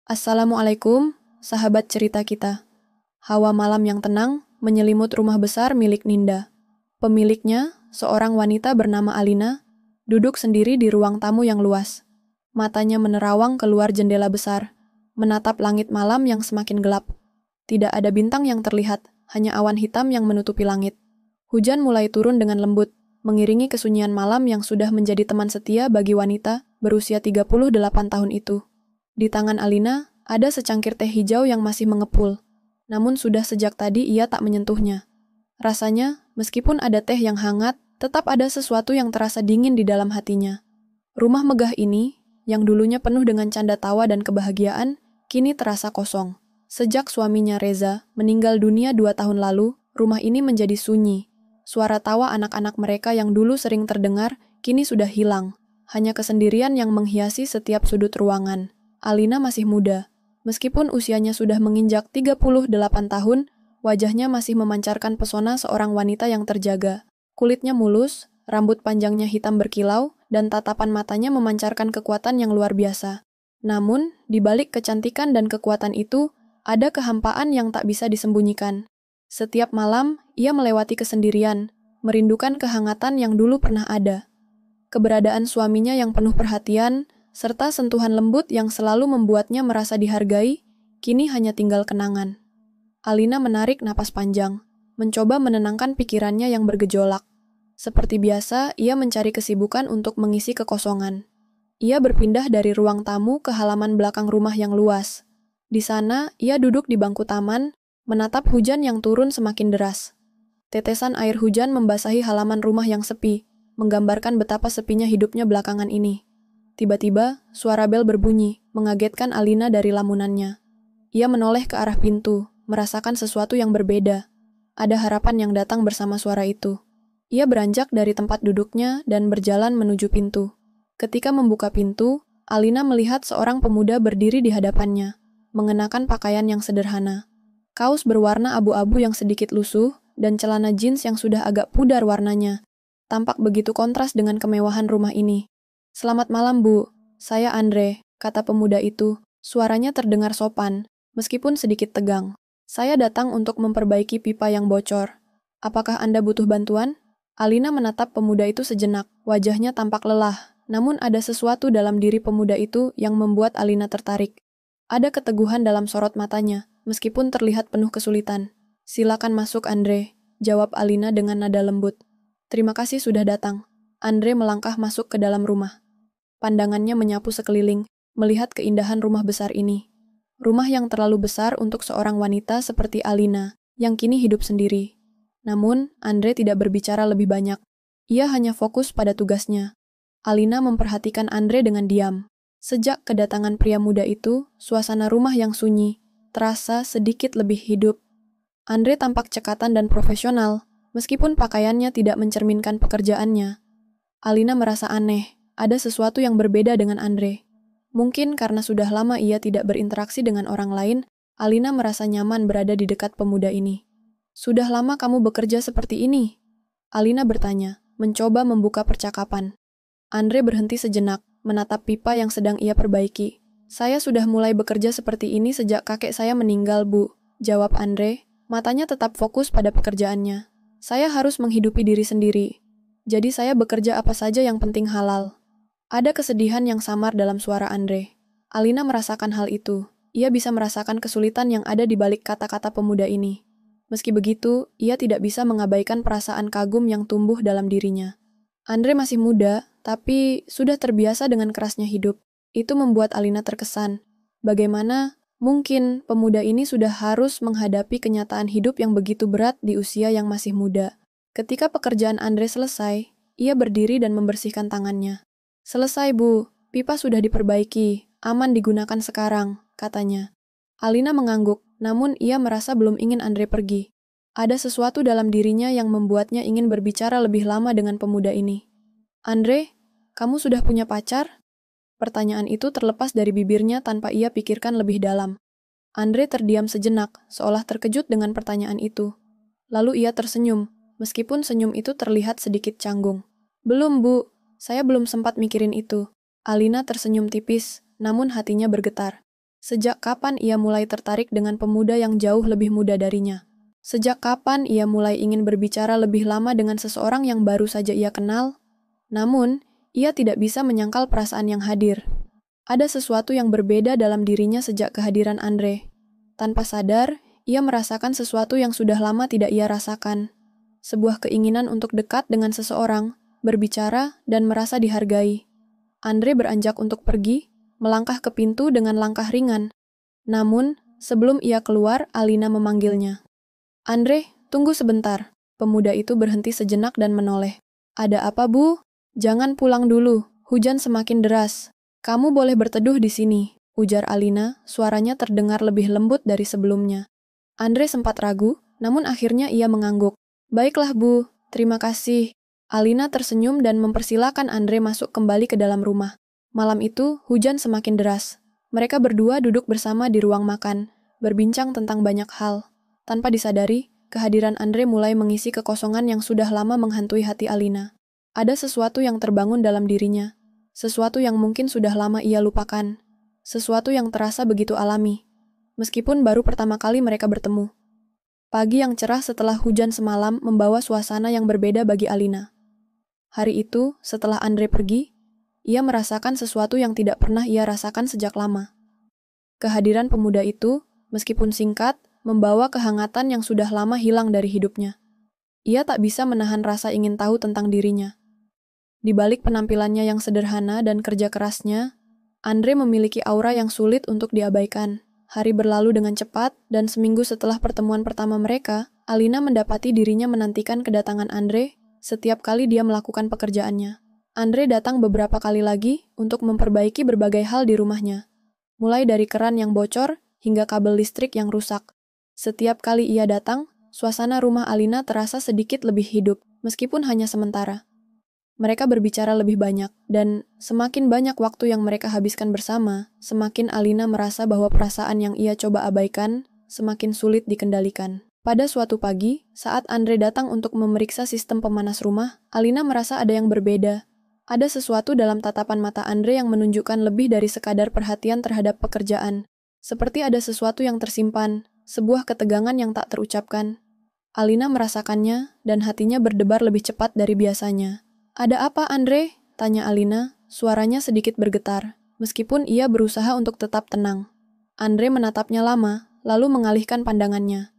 Assalamualaikum, sahabat cerita kita. Hawa malam yang tenang menyelimut rumah besar milik Ninda. Pemiliknya, seorang wanita bernama Alina, duduk sendiri di ruang tamu yang luas. Matanya menerawang keluar jendela besar, menatap langit malam yang semakin gelap. Tidak ada bintang yang terlihat, hanya awan hitam yang menutupi langit. Hujan mulai turun dengan lembut, mengiringi kesunyian malam yang sudah menjadi teman setia bagi wanita berusia 38 tahun itu. Di tangan Alina, ada secangkir teh hijau yang masih mengepul. Namun sudah sejak tadi ia tak menyentuhnya. Rasanya, meskipun ada teh yang hangat, tetap ada sesuatu yang terasa dingin di dalam hatinya. Rumah megah ini, yang dulunya penuh dengan canda tawa dan kebahagiaan, kini terasa kosong. Sejak suaminya Reza meninggal dunia 2 tahun lalu, rumah ini menjadi sunyi. Suara tawa anak-anak mereka yang dulu sering terdengar, kini sudah hilang. Hanya kesendirian yang menghiasi setiap sudut ruangan. Alina masih muda. Meskipun usianya sudah menginjak 38 tahun, wajahnya masih memancarkan pesona seorang wanita yang terjaga. Kulitnya mulus, rambut panjangnya hitam berkilau, dan tatapan matanya memancarkan kekuatan yang luar biasa. Namun, di balik kecantikan dan kekuatan itu, ada kehampaan yang tak bisa disembunyikan. Setiap malam, ia melewati kesendirian, merindukan kehangatan yang dulu pernah ada. Keberadaan suaminya yang penuh perhatian, serta sentuhan lembut yang selalu membuatnya merasa dihargai, kini hanya tinggal kenangan. Alina menarik napas panjang, mencoba menenangkan pikirannya yang bergejolak. Seperti biasa, ia mencari kesibukan untuk mengisi kekosongan. Ia berpindah dari ruang tamu ke halaman belakang rumah yang luas. Di sana, ia duduk di bangku taman, menatap hujan yang turun semakin deras. Tetesan air hujan membasahi halaman rumah yang sepi, menggambarkan betapa sepinya hidupnya belakangan ini. Tiba-tiba, suara bel berbunyi, mengagetkan Alina dari lamunannya. Ia menoleh ke arah pintu, merasakan sesuatu yang berbeda. Ada harapan yang datang bersama suara itu. Ia beranjak dari tempat duduknya dan berjalan menuju pintu. Ketika membuka pintu, Alina melihat seorang pemuda berdiri di hadapannya, mengenakan pakaian yang sederhana. Kaos berwarna abu-abu yang sedikit lusuh, dan celana jeans yang sudah agak pudar warnanya. Tampak begitu kontras dengan kemewahan rumah ini. "Selamat malam, Bu. Saya Andre," kata pemuda itu. Suaranya terdengar sopan, meskipun sedikit tegang. "Saya datang untuk memperbaiki pipa yang bocor. Apakah Anda butuh bantuan?" Alina menatap pemuda itu sejenak. Wajahnya tampak lelah, namun ada sesuatu dalam diri pemuda itu yang membuat Alina tertarik. Ada keteguhan dalam sorot matanya, meskipun terlihat penuh kesulitan. "Silakan masuk, Andre," jawab Alina dengan nada lembut. "Terima kasih sudah datang." Andre melangkah masuk ke dalam rumah. Pandangannya menyapu sekeliling, melihat keindahan rumah besar ini. Rumah yang terlalu besar untuk seorang wanita seperti Alina, yang kini hidup sendiri. Namun, Andre tidak berbicara lebih banyak. Ia hanya fokus pada tugasnya. Alina memperhatikan Andre dengan diam. Sejak kedatangan pria muda itu, suasana rumah yang sunyi, terasa sedikit lebih hidup. Andre tampak cekatan dan profesional, meskipun pakaiannya tidak mencerminkan pekerjaannya. Alina merasa aneh. Ada sesuatu yang berbeda dengan Andre. Mungkin karena sudah lama ia tidak berinteraksi dengan orang lain, Alina merasa nyaman berada di dekat pemuda ini. "Sudah lama kamu bekerja seperti ini?" Alina bertanya, mencoba membuka percakapan. Andre berhenti sejenak, menatap pipa yang sedang ia perbaiki. "Saya sudah mulai bekerja seperti ini sejak kakek saya meninggal, Bu," jawab Andre. Matanya tetap fokus pada pekerjaannya. "Saya harus menghidupi diri sendiri. Jadi saya bekerja apa saja yang penting halal." Ada kesedihan yang samar dalam suara Andre. Alina merasakan hal itu. Ia bisa merasakan kesulitan yang ada di balik kata-kata pemuda ini. Meski begitu, ia tidak bisa mengabaikan perasaan kagum yang tumbuh dalam dirinya. Andre masih muda, tapi sudah terbiasa dengan kerasnya hidup. Itu membuat Alina terkesan. Bagaimana mungkin pemuda ini sudah harus menghadapi kenyataan hidup yang begitu berat di usia yang masih muda. Ketika pekerjaan Andre selesai, ia berdiri dan membersihkan tangannya. "Selesai, Bu. Pipa sudah diperbaiki. Aman digunakan sekarang," katanya. Alina mengangguk, namun ia merasa belum ingin Andre pergi. Ada sesuatu dalam dirinya yang membuatnya ingin berbicara lebih lama dengan pemuda ini. "Andre, kamu sudah punya pacar?" Pertanyaan itu terlepas dari bibirnya tanpa ia pikirkan lebih dalam. Andre terdiam sejenak, seolah terkejut dengan pertanyaan itu. Lalu ia tersenyum, meskipun senyum itu terlihat sedikit canggung. "Belum, Bu. Saya belum sempat mikirin itu." Alina tersenyum tipis, namun hatinya bergetar. Sejak kapan ia mulai tertarik dengan pemuda yang jauh lebih muda darinya? Sejak kapan ia mulai ingin berbicara lebih lama dengan seseorang yang baru saja ia kenal? Namun, ia tidak bisa menyangkal perasaan yang hadir. Ada sesuatu yang berbeda dalam dirinya sejak kehadiran Andre. Tanpa sadar, ia merasakan sesuatu yang sudah lama tidak ia rasakan. Sebuah keinginan untuk dekat dengan seseorang, berbicara, dan merasa dihargai. Andre beranjak untuk pergi, melangkah ke pintu dengan langkah ringan. Namun, sebelum ia keluar, Alina memanggilnya. "Andre, tunggu sebentar." Pemuda itu berhenti sejenak dan menoleh. "Ada apa, Bu?" "Jangan pulang dulu, hujan semakin deras. Kamu boleh berteduh di sini," ujar Alina, suaranya terdengar lebih lembut dari sebelumnya. Andre sempat ragu, namun akhirnya ia mengangguk. "Baiklah, Bu, terima kasih." Alina tersenyum dan mempersilahkan Andre masuk kembali ke dalam rumah. Malam itu, hujan semakin deras. Mereka berdua duduk bersama di ruang makan, berbincang tentang banyak hal. Tanpa disadari, kehadiran Andre mulai mengisi kekosongan yang sudah lama menghantui hati Alina. Ada sesuatu yang terbangun dalam dirinya, sesuatu yang mungkin sudah lama ia lupakan, sesuatu yang terasa begitu alami, meskipun baru pertama kali mereka bertemu. Pagi yang cerah setelah hujan semalam membawa suasana yang berbeda bagi Alina. Hari itu, setelah Andre pergi, ia merasakan sesuatu yang tidak pernah ia rasakan sejak lama. Kehadiran pemuda itu, meskipun singkat, membawa kehangatan yang sudah lama hilang dari hidupnya. Ia tak bisa menahan rasa ingin tahu tentang dirinya. Di balik penampilannya yang sederhana dan kerja kerasnya, Andre memiliki aura yang sulit untuk diabaikan. Hari berlalu dengan cepat, dan seminggu setelah pertemuan pertama mereka, Alina mendapati dirinya menantikan kedatangan Andre setiap kali dia melakukan pekerjaannya. Andre datang beberapa kali lagi untuk memperbaiki berbagai hal di rumahnya, mulai dari keran yang bocor hingga kabel listrik yang rusak. Setiap kali ia datang, suasana rumah Alina terasa sedikit lebih hidup, meskipun hanya sementara. Mereka berbicara lebih banyak, dan semakin banyak waktu yang mereka habiskan bersama, semakin Alina merasa bahwa perasaan yang ia coba abaikan semakin sulit dikendalikan. Pada suatu pagi, saat Andre datang untuk memeriksa sistem pemanas rumah, Alina merasa ada yang berbeda. Ada sesuatu dalam tatapan mata Andre yang menunjukkan lebih dari sekadar perhatian terhadap pekerjaan. Seperti ada sesuatu yang tersimpan, sebuah ketegangan yang tak terucapkan. Alina merasakannya, dan hatinya berdebar lebih cepat dari biasanya. "Ada apa, Andre?" tanya Alina, suaranya sedikit bergetar, meskipun ia berusaha untuk tetap tenang. Andre menatapnya lama, lalu mengalihkan pandangannya.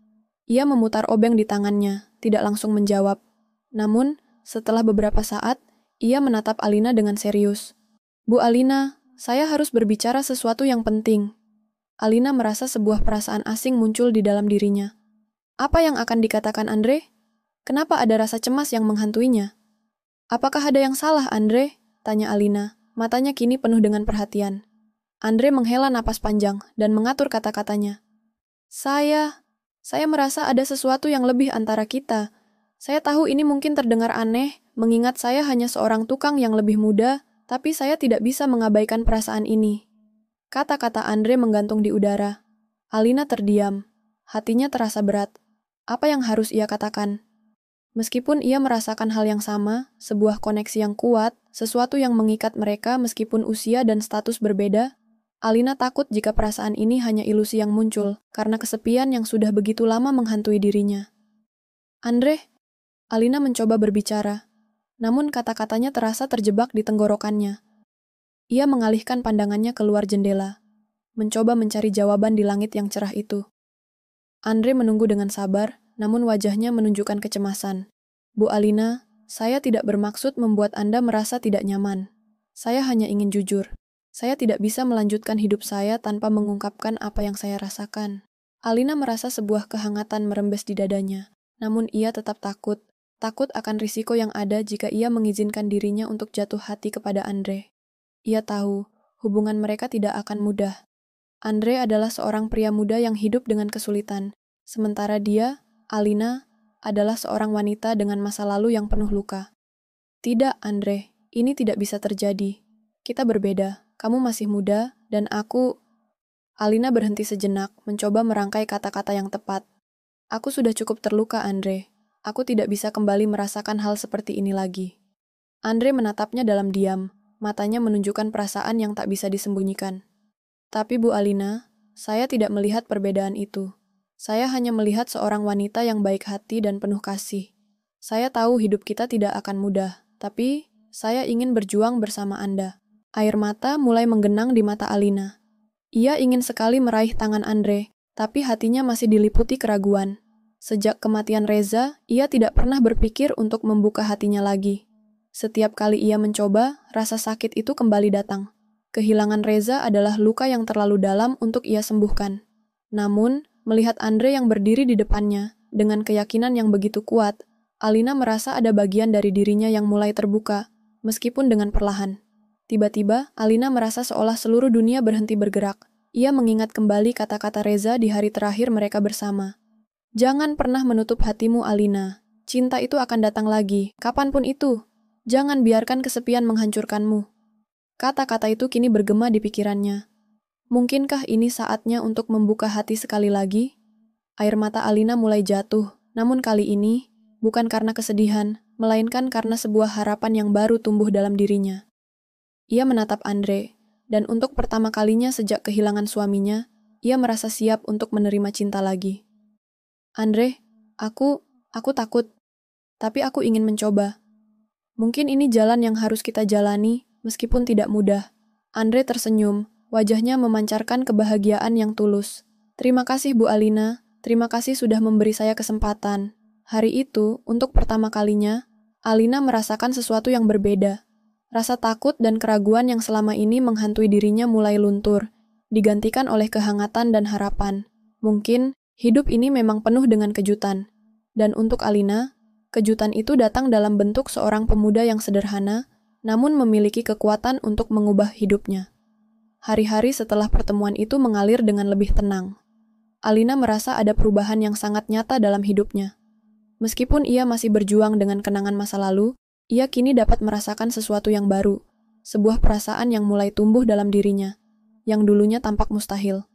Ia memutar obeng di tangannya, tidak langsung menjawab. Namun, setelah beberapa saat, ia menatap Alina dengan serius. "Bu Alina, saya harus berbicara sesuatu yang penting." Alina merasa sebuah perasaan asing muncul di dalam dirinya. Apa yang akan dikatakan Andre? Kenapa ada rasa cemas yang menghantuinya? "Apakah ada yang salah, Andre?" tanya Alina, matanya kini penuh dengan perhatian. Andre menghela napas panjang dan mengatur kata-katanya. Saya merasa ada sesuatu yang lebih antara kita. Saya tahu ini mungkin terdengar aneh, mengingat saya hanya seorang tukang yang lebih muda, tapi saya tidak bisa mengabaikan perasaan ini." Kata-kata Andre menggantung di udara. Alina terdiam. Hatinya terasa berat. Apa yang harus ia katakan? Meskipun ia merasakan hal yang sama, sebuah koneksi yang kuat, sesuatu yang mengikat mereka meskipun usia dan status berbeda, Alina takut jika perasaan ini hanya ilusi yang muncul karena kesepian yang sudah begitu lama menghantui dirinya. "Andre," Alina mencoba berbicara, namun kata-katanya terasa terjebak di tenggorokannya. Ia mengalihkan pandangannya keluar jendela, mencoba mencari jawaban di langit yang cerah itu. Andre menunggu dengan sabar, namun wajahnya menunjukkan kecemasan. "Bu Alina, saya tidak bermaksud membuat Anda merasa tidak nyaman. Saya hanya ingin jujur. Saya tidak bisa melanjutkan hidup saya tanpa mengungkapkan apa yang saya rasakan." Alina merasa sebuah kehangatan merembes di dadanya, namun ia tetap takut akan risiko yang ada jika ia mengizinkan dirinya untuk jatuh hati kepada Andre. Ia tahu, hubungan mereka tidak akan mudah. Andre adalah seorang pria muda yang hidup dengan kesulitan, sementara dia, Alina, adalah seorang wanita dengan masa lalu yang penuh luka. "Tidak, Andre, ini tidak bisa terjadi. Kita berbeda, kamu masih muda, dan aku..." Alina berhenti sejenak, mencoba merangkai kata-kata yang tepat. "Aku sudah cukup terluka, Andre. Aku tidak bisa kembali merasakan hal seperti ini lagi." Andre menatapnya dalam diam, matanya menunjukkan perasaan yang tak bisa disembunyikan. "Tapi Bu Alina, Saya tidak melihat perbedaan itu. Saya hanya melihat seorang wanita yang baik hati dan penuh kasih. Saya tahu hidup kita tidak akan mudah, tapi saya ingin berjuang bersama Anda. Air mata mulai menggenang di mata Alina. Ia ingin sekali meraih tangan Andre, tapi hatinya masih diliputi keraguan. Sejak kematian Reza, ia tidak pernah berpikir untuk membuka hatinya lagi. Setiap kali ia mencoba, rasa sakit itu kembali datang. Kehilangan Reza adalah luka yang terlalu dalam untuk ia sembuhkan. Namun, melihat Andre yang berdiri di depannya, dengan keyakinan yang begitu kuat, Alina merasa ada bagian dari dirinya yang mulai terbuka, meskipun dengan perlahan. Tiba-tiba, Alina merasa seolah seluruh dunia berhenti bergerak. Ia mengingat kembali kata-kata Reza di hari terakhir mereka bersama. Jangan pernah menutup hatimu, Alina. Cinta itu akan datang lagi, kapanpun itu. Jangan biarkan kesepian menghancurkanmu. Kata-kata itu kini bergema di pikirannya. Mungkinkah ini saatnya untuk membuka hati sekali lagi? Air mata Alina mulai jatuh, namun kali ini, bukan karena kesedihan, melainkan karena sebuah harapan yang baru tumbuh dalam dirinya. Ia menatap Andre, dan untuk pertama kalinya sejak kehilangan suaminya, ia merasa siap untuk menerima cinta lagi. Andre, aku takut, tapi aku ingin mencoba. Mungkin ini jalan yang harus kita jalani, meskipun tidak mudah. Andre tersenyum, wajahnya memancarkan kebahagiaan yang tulus. Terima kasih Bu Alina, terima kasih sudah memberi saya kesempatan. Hari itu, untuk pertama kalinya, Alina merasakan sesuatu yang berbeda. Rasa takut dan keraguan yang selama ini menghantui dirinya mulai luntur, digantikan oleh kehangatan dan harapan. Mungkin, hidup ini memang penuh dengan kejutan. Dan untuk Alina, kejutan itu datang dalam bentuk seorang pemuda yang sederhana, namun memiliki kekuatan untuk mengubah hidupnya. Hari-hari setelah pertemuan itu mengalir dengan lebih tenang. Alina merasa ada perubahan yang sangat nyata dalam hidupnya. Meskipun ia masih berjuang dengan kenangan masa lalu, ia kini dapat merasakan sesuatu yang baru, sebuah perasaan yang mulai tumbuh dalam dirinya, yang dulunya tampak mustahil.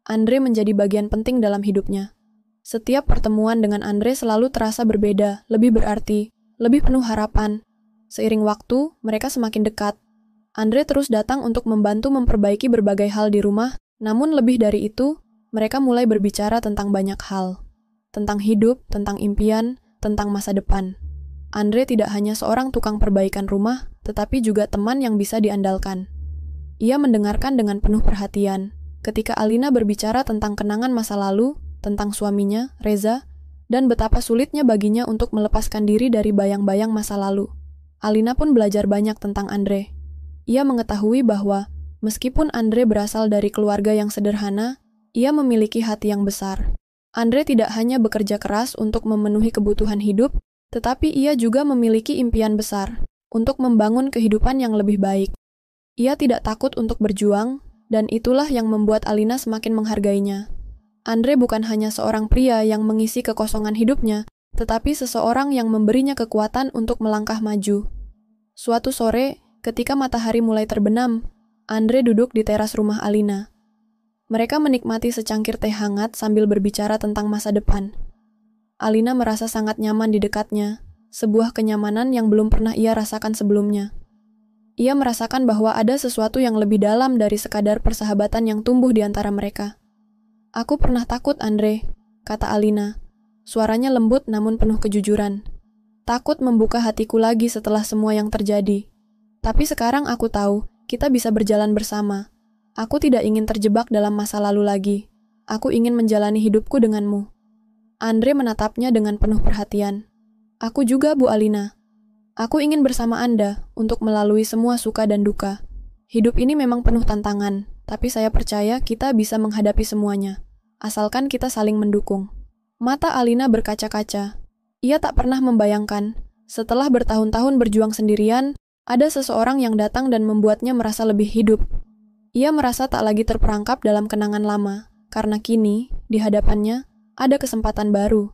Andre menjadi bagian penting dalam hidupnya. Setiap pertemuan dengan Andre selalu terasa berbeda, lebih berarti, lebih penuh harapan. Seiring waktu, mereka semakin dekat. Andre terus datang untuk membantu memperbaiki berbagai hal di rumah, namun lebih dari itu, mereka mulai berbicara tentang banyak hal. Tentang hidup, tentang impian, tentang masa depan. Andre tidak hanya seorang tukang perbaikan rumah, tetapi juga teman yang bisa diandalkan. Ia mendengarkan dengan penuh perhatian. Ketika Alina berbicara tentang kenangan masa lalu, tentang suaminya, Reza, dan betapa sulitnya baginya untuk melepaskan diri dari bayang-bayang masa lalu. Alina pun belajar banyak tentang Andre. Ia mengetahui bahwa, meskipun Andre berasal dari keluarga yang sederhana, ia memiliki hati yang besar. Andre tidak hanya bekerja keras untuk memenuhi kebutuhan hidup, tetapi ia juga memiliki impian besar untuk membangun kehidupan yang lebih baik. Ia tidak takut untuk berjuang, dan itulah yang membuat Alina semakin menghargainya. Andre bukan hanya seorang pria yang mengisi kekosongan hidupnya, tetapi seseorang yang memberinya kekuatan untuk melangkah maju. Suatu sore, ketika matahari mulai terbenam, Andre duduk di teras rumah Alina. Mereka menikmati secangkir teh hangat sambil berbicara tentang masa depan. Alina merasa sangat nyaman di dekatnya, sebuah kenyamanan yang belum pernah ia rasakan sebelumnya. Ia merasakan bahwa ada sesuatu yang lebih dalam dari sekadar persahabatan yang tumbuh di antara mereka. Aku pernah takut, Andre, kata Alina. Suaranya lembut namun penuh kejujuran. Takut membuka hatiku lagi setelah semua yang terjadi. Tapi sekarang aku tahu, kita bisa berjalan bersama. Aku tidak ingin terjebak dalam masa lalu lagi. Aku ingin menjalani hidupku denganmu. Andre menatapnya dengan penuh perhatian. Aku juga, Bu Alina. Aku ingin bersama Anda untuk melalui semua suka dan duka. Hidup ini memang penuh tantangan, tapi saya percaya kita bisa menghadapi semuanya, asalkan kita saling mendukung. Mata Alina berkaca-kaca. Ia tak pernah membayangkan, setelah bertahun-tahun berjuang sendirian, ada seseorang yang datang dan membuatnya merasa lebih hidup. Ia merasa tak lagi terperangkap dalam kenangan lama, karena kini, di hadapannya, ada kesempatan baru.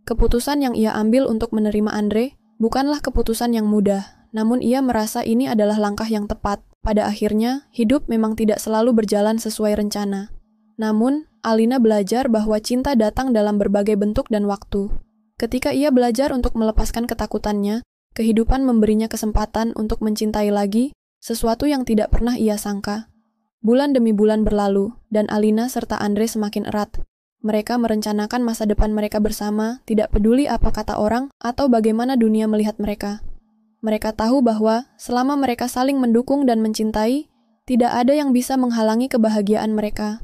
Keputusan yang ia ambil untuk menerima Andre bukanlah keputusan yang mudah, namun ia merasa ini adalah langkah yang tepat. Pada akhirnya, hidup memang tidak selalu berjalan sesuai rencana. Namun, Alina belajar bahwa cinta datang dalam berbagai bentuk dan waktu. Ketika ia belajar untuk melepaskan ketakutannya, kehidupan memberinya kesempatan untuk mencintai lagi, sesuatu yang tidak pernah ia sangka. Bulan demi bulan berlalu, dan Alina serta Andre semakin erat. Mereka merencanakan masa depan mereka bersama, tidak peduli apa kata orang atau bagaimana dunia melihat mereka. Mereka tahu bahwa selama mereka saling mendukung dan mencintai, tidak ada yang bisa menghalangi kebahagiaan mereka.